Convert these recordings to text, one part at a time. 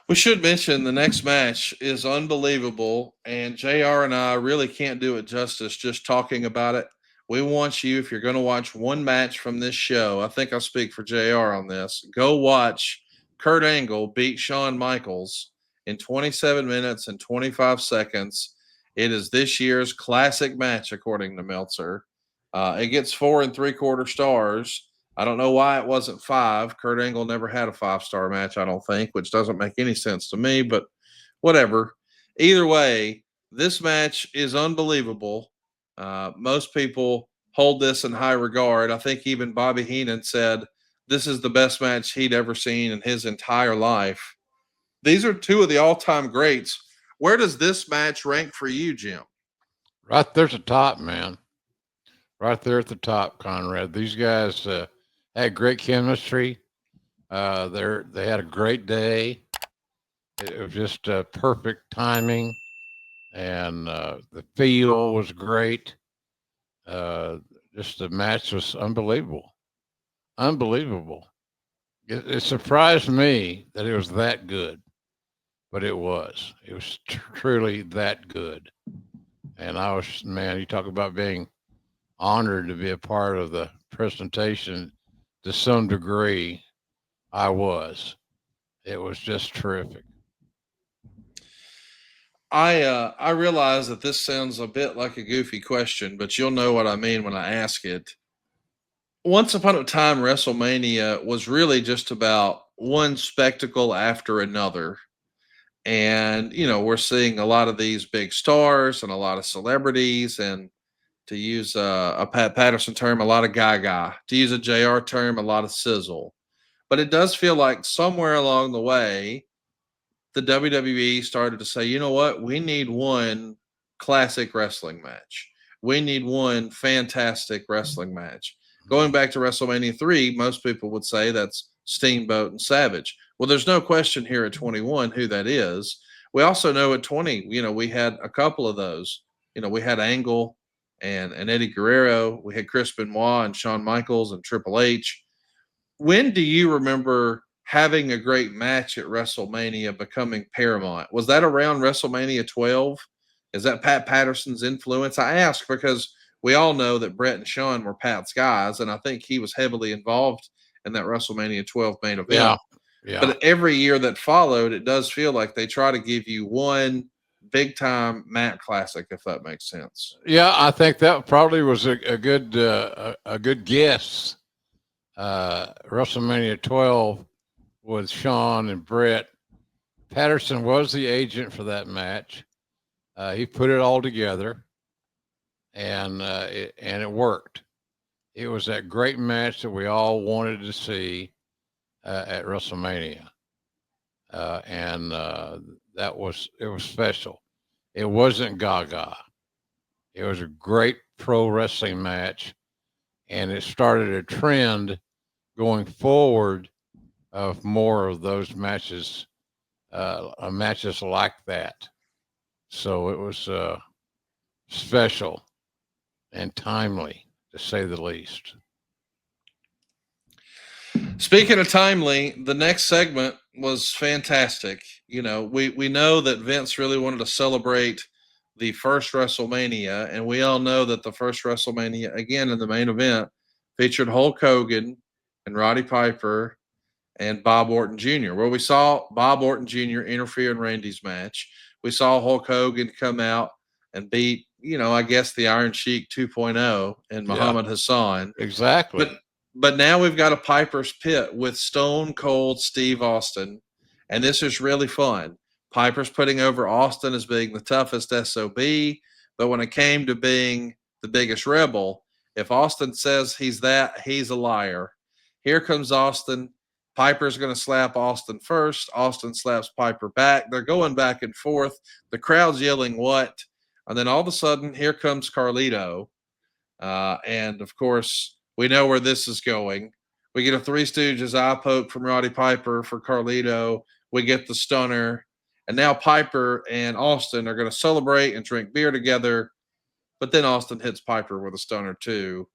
We should mention the next match is unbelievable, and JR and I really can't do it justice just talking about it. We want you, if you're going to watch one match from this show, I think I'll speak for JR on this. Go watch Kurt Angle beat Shawn Michaels in 27 minutes and 25 seconds. It is this year's classic match, according to Meltzer. It gets 4 and 3/4 stars. I don't know why it wasn't five. Kurt Angle never had a 5-star match, I don't think, which doesn't make any sense to me, but whatever. Either way, this match is unbelievable. Most people hold this in high regard. I think even Bobby Heenan said this is the best match he'd ever seen in his entire life. These are two of the all time greats. Where does this match rank for you, Jim? Right there's the top, man. Right there at the top, Conrad. These guys had great chemistry. They had a great day. It was just perfect timing, and the feel was great. Uh, just the match was unbelievable, unbelievable. It surprised me that it was that good, but it was. It was truly that good. And I was, man, you talk about being honored to be a part of the presentation to some degree. I was. It was just terrific. I realize that this sounds a bit like a goofy question, but you'll know what I mean when I ask it. Once upon a time, WrestleMania was really just about one spectacle after another. And, we're seeing a lot of these big stars and a lot of celebrities. And to use a Pat Patterson term, a lot of gaga. To use a JR term, a lot of sizzle. But it does feel like somewhere along the way, the WWE started to say, you know what? We need one classic wrestling match. We need one fantastic wrestling match. Going back to WrestleMania 3, most people would say that's Steamboat and Savage. Well, there's no question here at 21 who that is. We also know at 20, we had a couple of those. We had Angle and Eddie Guerrero. We had Chris Benoit and Shawn Michaels and Triple H. When do you remember having a great match at WrestleMania becoming paramount? Was that around WrestleMania 12? Is that Pat Patterson's influence? I ask because we all know that Brett and Shawn were Pat's guys, and I think he was heavily involved in that WrestleMania 12 main Yeah, event. yeah, But every year that followed, it does feel like they try to give you one big time Matt classic, if that makes sense. yeah. I think that probably was a good guess. WrestleMania 12 with Shawn and Brett. Patterson was the agent for that match. He put it all together, and it worked. It was that great match that we all wanted to see at WrestleMania, and it was special. It wasn't Gaga. It was a great pro wrestling match, and it started a trend going forward of more of those matches like that. So it was special and timely, to say the least. Speaking of timely, the next segment was fantastic. We know that Vince really wanted to celebrate the first WrestleMania, and we all know that the first WrestleMania, again in the main event, featured Hulk Hogan and Roddy Piper and Bob Orton Jr., where we saw Bob Orton Jr. interfere in Randy's match. We saw Hulk Hogan come out and beat, I guess the Iron Sheik 2.0 and Yeah, Muhammad Hassan. exactly. But but now we've got a Piper's Pit with Stone Cold Steve Austin, and this is really fun. Piper's putting over Austin as being the toughest SOB, but when it came to being the biggest rebel, if Austin says he's that, he's a liar. Here comes Austin. Piper's going to slap Austin first. Austin slaps Piper back. They're going back and forth. The crowd's yelling, "What?" And then all of a sudden, here comes Carlito. And of course, we know where this is going. We get a Three Stooges eye poke from Roddy Piper for Carlito. We get the stunner. And now Piper and Austin are going to celebrate and drink beer together. But then Austin hits Piper with a stunner too.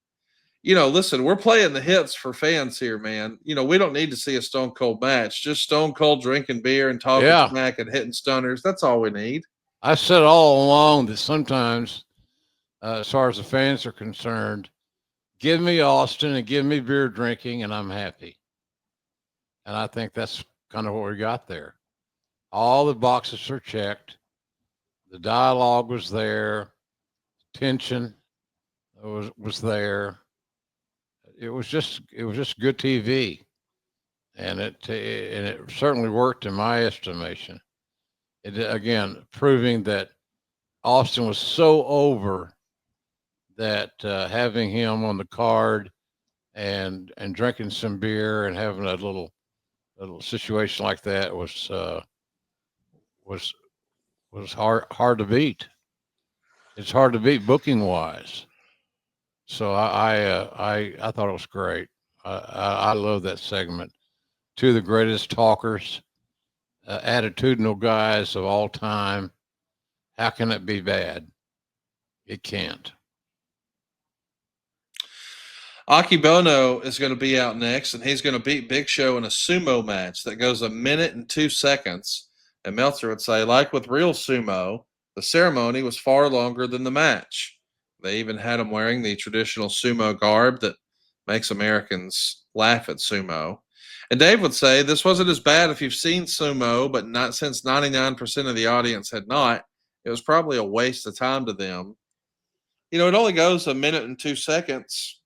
listen, we're playing the hits for fans here, man. We don't need to see a Stone Cold match. Just Stone Cold drinking beer and talking Yeah. smack and hitting stunners. That's all we need. I said all along that sometimes, as far as the fans are concerned, give me Austin and give me beer drinking, and I'm happy. And I think that's kind of what we got there. All the boxes are checked. The dialogue was there. Tension was there. It was just good TV, and it certainly worked in my estimation. It again proving that Austin was so over that having him on the card and drinking some beer and having a little situation like that was hard to beat. It's hard to beat booking wise. So I thought it was great. I love that segment. Two of the greatest talkers, attitudinal guys of all time. How can it be bad? It can't. Akibono is going to be out next, and he's going to beat Big Show in a sumo match that goes 1 minute and 2 seconds. And Meltzer would say, like with real sumo, the ceremony was far longer than the match. They even had him wearing the traditional sumo garb that makes Americans laugh at sumo. And Dave would say this wasn't as bad if you've seen sumo, but not since 99% of the audience had not. It was probably a waste of time to them. It only goes 1 minute and 2 seconds.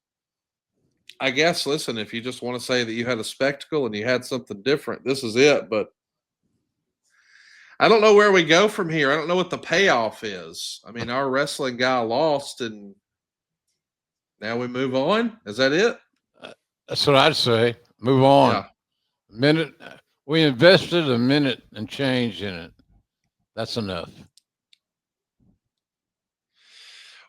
I guess, listen, if you just want to say that you had a spectacle and you had something different, this is it. But I don't know where we go from here. I don't know what the payoff is. I mean, our wrestling guy lost, and now we move on. Is that it? That's what I'd say. Move on. Yeah. A minute. We invested 1 minute and change in it. That's enough.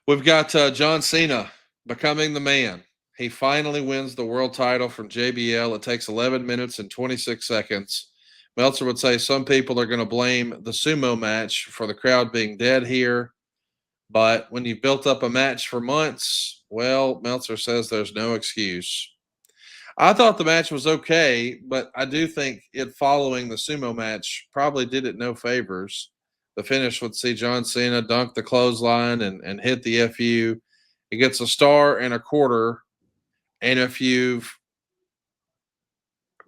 We've got John Cena becoming the man. He finally wins the world title from JBL. It takes 11 minutes and 26 seconds. Meltzer would say some people are going to blame the sumo match for the crowd being dead here. But when you've built up a match for months, well, Meltzer says there's no excuse. I thought the match was okay, but I do think it following the sumo match probably did it no favors. The finish would see John Cena dunk the clothesline and hit the FU. He gets 1.25 stars. And if you've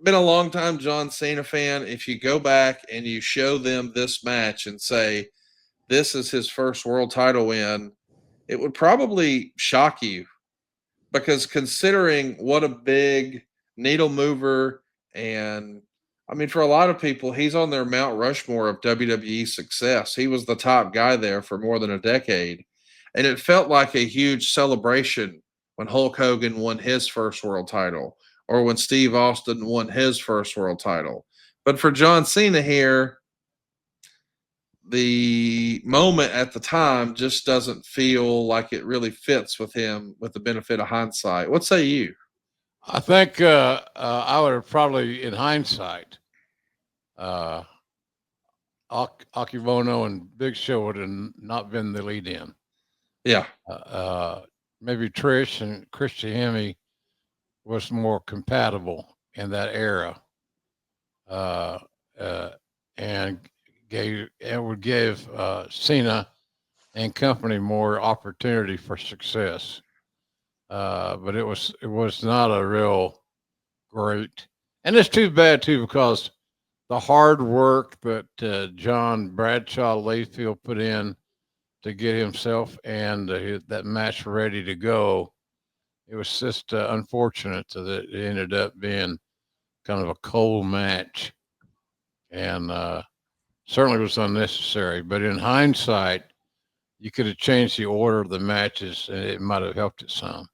been a long-time John Cena fan, if you go back and you show them this match and say, this is his first world title win, it would probably shock you. Because considering what a big needle mover, and I mean, for a lot of people, he's on their Mount Rushmore of WWE success. He was the top guy there for more than a decade. And it felt like a huge celebration when Hulk Hogan won his first world title or when Steve Austin won his first world title. But for John Cena here, the moment at the time just doesn't feel like it really fits with him with the benefit of hindsight. What say you? I think I would have probably, in hindsight, Akibono and Big Show would have not been the lead in. Yeah. Maybe Trish and Christy Hemme was more compatible in that era. And would give Cena and company more opportunity for success. But it was not a real great, and it's too bad too, because the hard work that John Bradshaw Layfield put in to get himself and that match ready to go, it was just unfortunate that it ended up being kind of a cold match, and certainly was unnecessary. But in hindsight, you could have changed the order of the matches, and it might have helped it some.